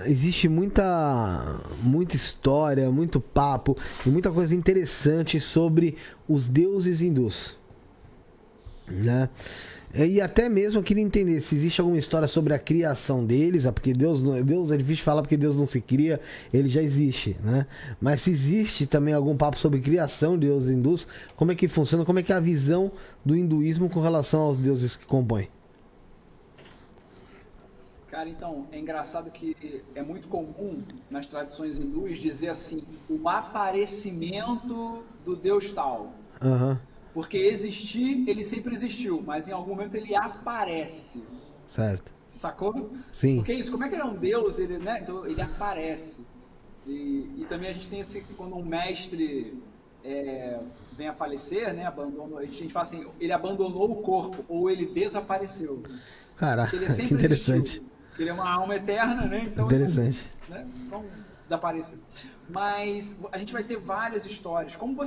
existe muita história, muito papo e muita coisa interessante sobre os deuses hindus, né? E até mesmo eu queria entender se existe alguma história sobre a criação deles, porque Deus é difícil falar porque Deus não se cria, ele já existe, né? Mas se existe também algum papo sobre criação de deuses hindus, como é que funciona, como é que é a visão do hinduísmo com relação aos deuses que compõem? Cara, então, é engraçado que é muito comum nas tradições hindus dizer assim, o aparecimento do Deus tal. Aham, Porque existir, ele sempre existiu, mas em algum momento ele aparece. certo. Sacou? Sim. Porque isso, como é que ele é um Deus, ele, né? Então ele aparece. E também a gente tem esse, quando um mestre vem a falecer, né? A gente fala assim, ele abandonou o corpo, ou ele desapareceu. Porque ele Caraca, que sempre interessante. existiu. Ele é uma alma eterna, né? Então ele Interessante. não desapareceu. Mas a gente vai ter várias histórias. Como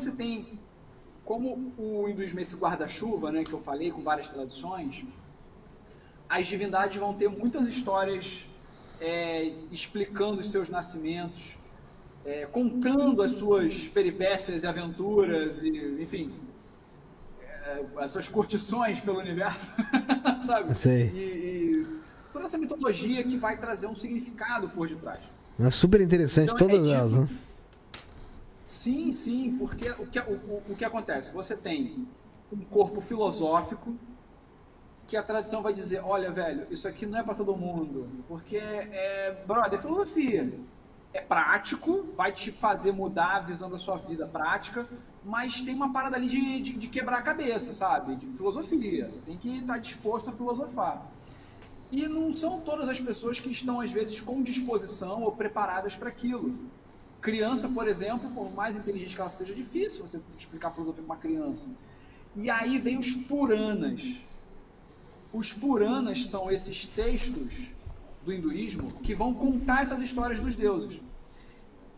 o hinduísmo é esse guarda-chuva, né, que eu falei, com várias tradições, as divindades vão ter muitas histórias explicando os seus nascimentos, contando as suas peripécias e aventuras, e, enfim, as suas curtições pelo universo, sabe? Sei. E toda essa mitologia que vai trazer um significado por detrás. É super interessante Então, todas elas, né? Sim, sim, porque o que acontece? Você tem um corpo filosófico que a tradição vai dizer, olha, velho, isso aqui não é para todo mundo, porque brother, é filosofia. É prático, vai te fazer mudar a visão da sua vida prática, mas tem uma parada ali de quebrar a cabeça, sabe? De filosofia. Você tem que estar disposto a filosofar. E não são todas as pessoas que estão, às vezes, com disposição ou preparadas para aquilo. Criança, por exemplo, por mais inteligente que ela seja, é difícil você explicar filosofia para uma criança. E aí vem os Puranas. Os Puranas são esses textos do hinduísmo que vão contar essas histórias dos deuses.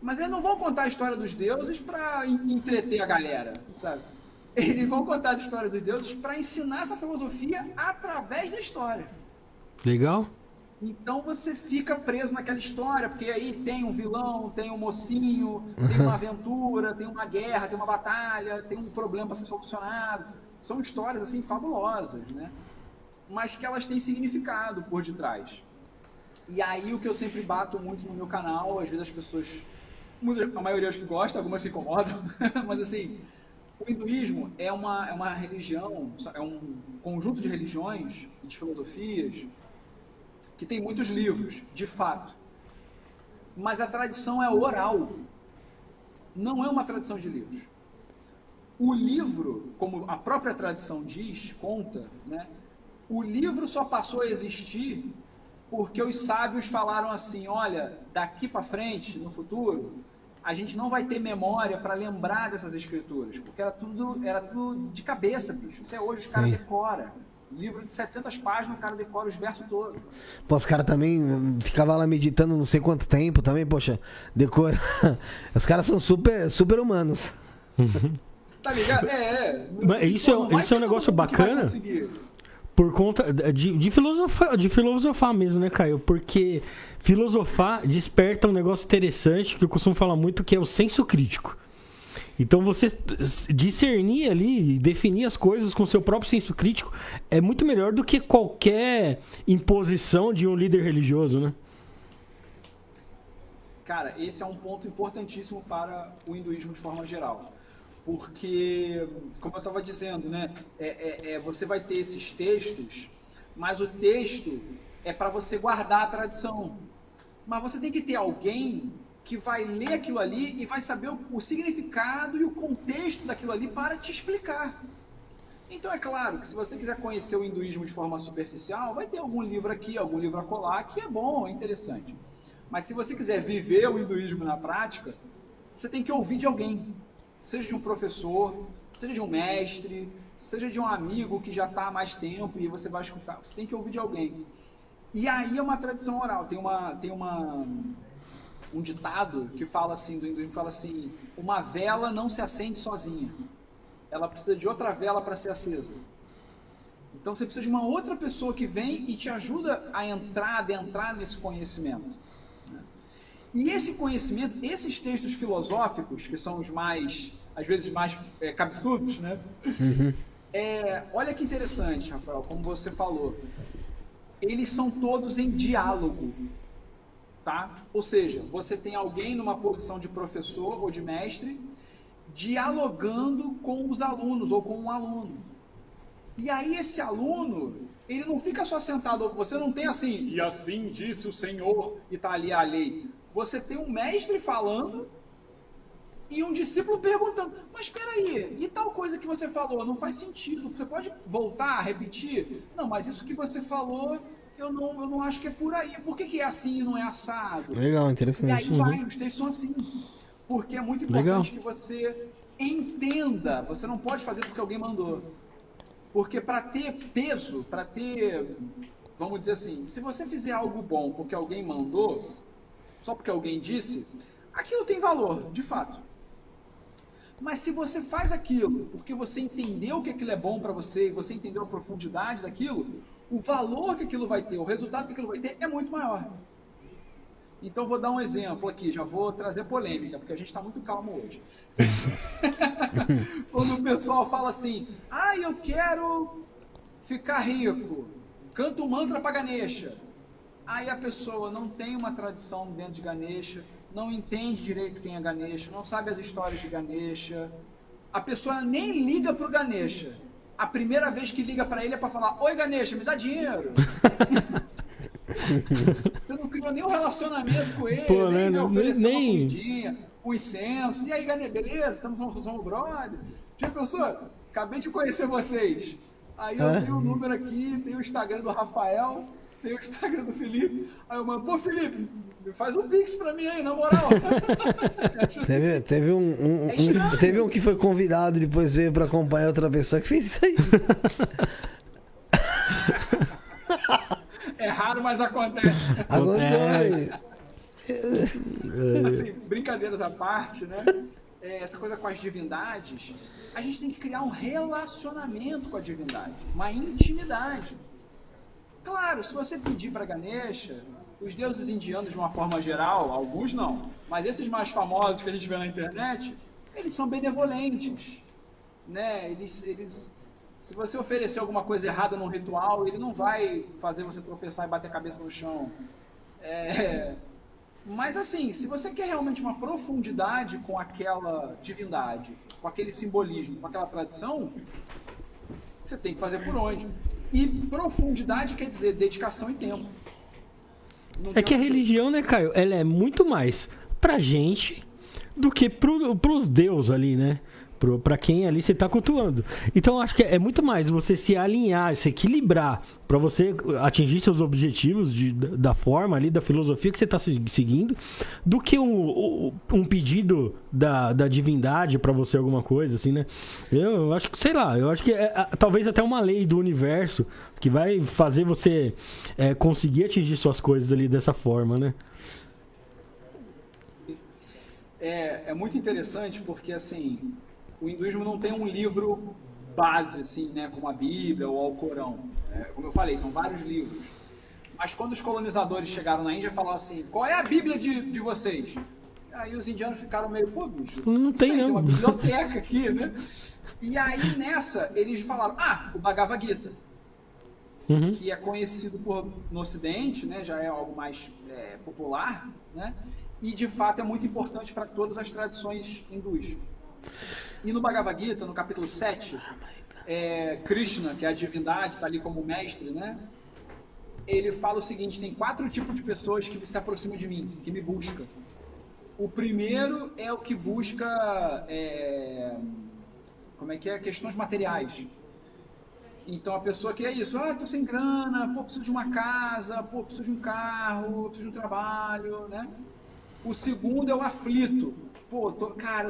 Mas eles não vão contar a história dos deuses para entreter a galera, sabe? Eles vão contar a história dos deuses para ensinar essa filosofia através da história. Legal. Então você fica preso naquela história, porque aí tem um vilão, tem um mocinho, tem uma aventura, tem uma guerra, tem uma batalha, tem um problema para ser solucionado. São histórias assim fabulosas, né? Mas que elas têm significado por detrás. E aí o que eu sempre bato muito no meu canal, às vezes as pessoas, a maioria que gostam, algumas se incomodam, mas assim, o hinduísmo é uma religião, é um conjunto de religiões e de filosofias que tem muitos livros, de fato. Mas a tradição é oral. Não é uma tradição de livros. O livro, como a própria tradição diz, conta, né? O livro só passou a existir porque os sábios falaram assim, olha, daqui para frente, no futuro, a gente não vai ter memória para lembrar dessas escrituras, porque era tudo de cabeça, bicho. Até hoje os caras decoram. Livro de 700 páginas, o cara decora os versos todos. Pô, os caras também ficavam lá meditando não sei quanto tempo também, poxa, decora. Os caras são super humanos. Tá ligado? Mas isso é um negócio bacana por conta de filosofar mesmo, né, Caio? Porque filosofar desperta um negócio interessante que eu costumo falar muito, que é o senso crítico. Então você discernir ali, definir as coisas com seu próprio senso crítico é muito melhor do que qualquer imposição de um líder religioso, né? Cara, esse é um ponto importantíssimo para o hinduísmo de forma geral. Porque, como eu estava dizendo, né, você vai ter esses textos, mas o texto é para você guardar a tradição. Mas você tem que ter alguém que vai ler aquilo ali e vai saber o significado e o contexto daquilo ali para te explicar. Então é claro que se você quiser conhecer o hinduísmo de forma superficial, vai ter algum livro aqui, algum livro acolá, que é bom, é interessante. Mas se você quiser viver o hinduísmo na prática, você tem que ouvir de alguém. Seja de um professor, seja de um mestre, seja de um amigo que já está há mais tempo e você vai escutar. Você tem que ouvir de alguém. E aí é uma tradição oral. Tem um ditado que fala assim, do hinduísmo, fala assim, uma vela não se acende sozinha. Ela precisa de outra vela para ser acesa. Então você precisa de uma outra pessoa que vem e te ajuda a adentrar nesse conhecimento. E esse conhecimento, esses textos filosóficos, que são os mais, às vezes, mais cabeçudos, né? Olha que interessante, Rafael, como você falou. Eles são todos em diálogo, tá? Ou seja, você tem alguém numa posição de professor ou de mestre dialogando com os alunos ou com um aluno. E aí esse aluno, ele não fica só sentado, você não tem assim, e assim disse o Senhor, e tá ali a lei. Você tem um mestre falando e um discípulo perguntando, mas espera aí, e tal coisa que você falou, não faz sentido, você pode voltar a repetir? Não, mas isso que você falou, eu não acho que é por aí, por que é assim e não é assado? Legal, interessante. E aí vai, os textos são assim, porque é muito importante que você entenda, você não pode fazer porque alguém mandou. Porque para ter peso, para ter, vamos dizer assim, se você fizer algo bom porque alguém mandou, só porque alguém disse, aquilo tem valor, de fato. Mas se você faz aquilo porque você entendeu que aquilo é bom para você e você entendeu a profundidade daquilo, o valor que aquilo vai ter, o resultado que aquilo vai ter é muito maior. Então vou dar um exemplo aqui, já vou trazer polêmica, porque a gente está muito calmo hoje. Quando o pessoal fala assim, eu quero ficar rico, canta um mantra para Ganesha. Aí a pessoa não tem uma tradição dentro de Ganesha, não entende direito quem é Ganesha, não sabe as histórias de Ganesha. A pessoa nem liga para o Ganesha. A primeira vez que liga para ele é para falar, oi Ganesha, me dá dinheiro. Você não criou nenhum relacionamento com ele, pô, nem me ofereceu uma nem... comidinha, um incenso. E aí, Ganesha, beleza? Somos brother? Já pensou? Acabei de conhecer vocês. Aí eu tenho o número aqui, tenho o Instagram do Rafael, tenho o Instagram do Felipe. Aí eu mando, pô, Felipe, faz um pix pra mim aí, na moral. Teve um que foi convidado e depois veio pra acompanhar outra pessoa que fez isso aí. É raro, mas acontece. Assim, brincadeiras à parte, né? Essa coisa com as divindades, a gente tem que criar um relacionamento com a divindade, uma intimidade. Claro, se você pedir para Ganesha, os deuses indianos de uma forma geral, alguns não, mas esses mais famosos que a gente vê na internet, eles são benevolentes, né? Eles se você oferecer alguma coisa errada num ritual, ele não vai fazer você tropeçar e bater a cabeça no chão. Mas assim, se você quer realmente uma profundidade com aquela divindade, com aquele simbolismo, com aquela tradição, você tem que fazer por onde? E profundidade quer dizer dedicação e tempo. É que a religião, né, Caio, ela é muito mais pra gente do que pro Deus ali, né? Pra quem ali você tá cultuando. Então acho que é muito mais você se alinhar, se equilibrar pra você atingir seus objetivos da forma ali, da filosofia que você tá seguindo, do que um pedido da divindade pra você, alguma coisa assim, né? Eu acho que, sei lá, eu acho que talvez até uma lei do universo que vai fazer você conseguir atingir suas coisas ali dessa forma, né? É muito interessante porque, assim, o hinduísmo não tem um livro base, assim, né, como a Bíblia ou o Alcorão. Como eu falei, são vários livros. Mas quando os colonizadores chegaram na Índia, falaram assim, qual é a Bíblia de vocês? Aí os indianos ficaram meio, pô, bicho, não tem, não. Tem uma biblioteca aqui, né? E aí, nessa, eles falaram, o Bhagavad Gita, que é conhecido no Ocidente, né, já é algo mais popular, né? E, de fato, é muito importante para todas as tradições hindus. E no Bhagavad Gita, no capítulo 7, Krishna, que é a divindade, está ali como mestre, né? Ele fala o seguinte, tem 4 tipos de pessoas que se aproximam de mim, que me buscam. O primeiro é o que busca, questões materiais. Então a pessoa que é isso, tô sem grana, preciso de uma casa, preciso de um carro, preciso de um trabalho, né? O segundo é o aflito. Eu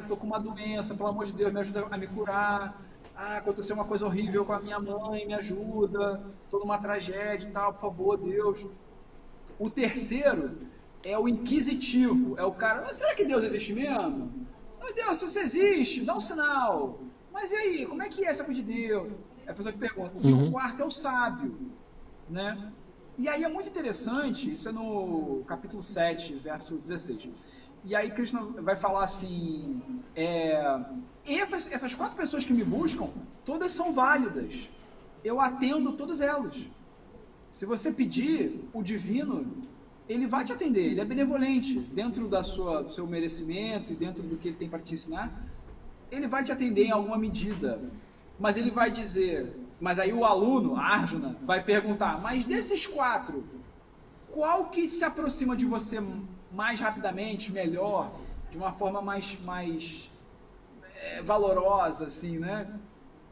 tô com uma doença, pelo amor de Deus, me ajuda a me curar. Aconteceu uma coisa horrível com a minha mãe, me ajuda. Tô numa tragédia e tal, por favor, Deus. O terceiro é o inquisitivo. É o cara, será que Deus existe mesmo? Deus, se você existe, dá um sinal. Mas e aí, como é que é essa coisa de Deus? É a pessoa que pergunta. E o quarto é o sábio, né? E aí é muito interessante, isso é no capítulo 7, verso 16. E aí Krishna vai falar assim, essas 4 pessoas que me buscam, todas são válidas. Eu atendo todas elas. Se você pedir, o divino, ele vai te atender, ele é benevolente, dentro do seu merecimento e dentro do que ele tem para te ensinar, ele vai te atender em alguma medida. Mas ele vai dizer, mas aí o aluno, Arjuna, vai perguntar, mas desses 4, qual que se aproxima de você mais rapidamente, melhor, de uma forma mais valorosa, assim, né?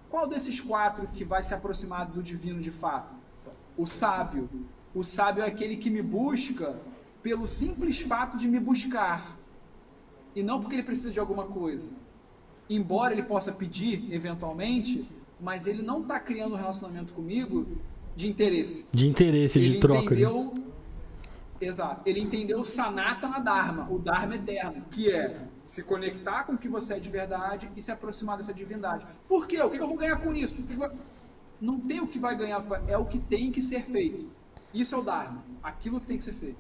Qual desses 4 que vai se aproximar do divino de fato? O sábio. O sábio é aquele que me busca pelo simples fato de me buscar, e não porque ele precisa de alguma coisa. Embora ele possa pedir, eventualmente, mas ele não está criando um relacionamento comigo de interesse. De interesse, de troca. Exato. Ele entendeu o Sanatana Dharma, o Dharma eterno, que é se conectar com o que você é de verdade e se aproximar dessa divindade. Por quê? O que eu vou ganhar com isso? Não tem o que vai ganhar, é o que tem que ser feito. Isso é o Dharma, aquilo que tem que ser feito.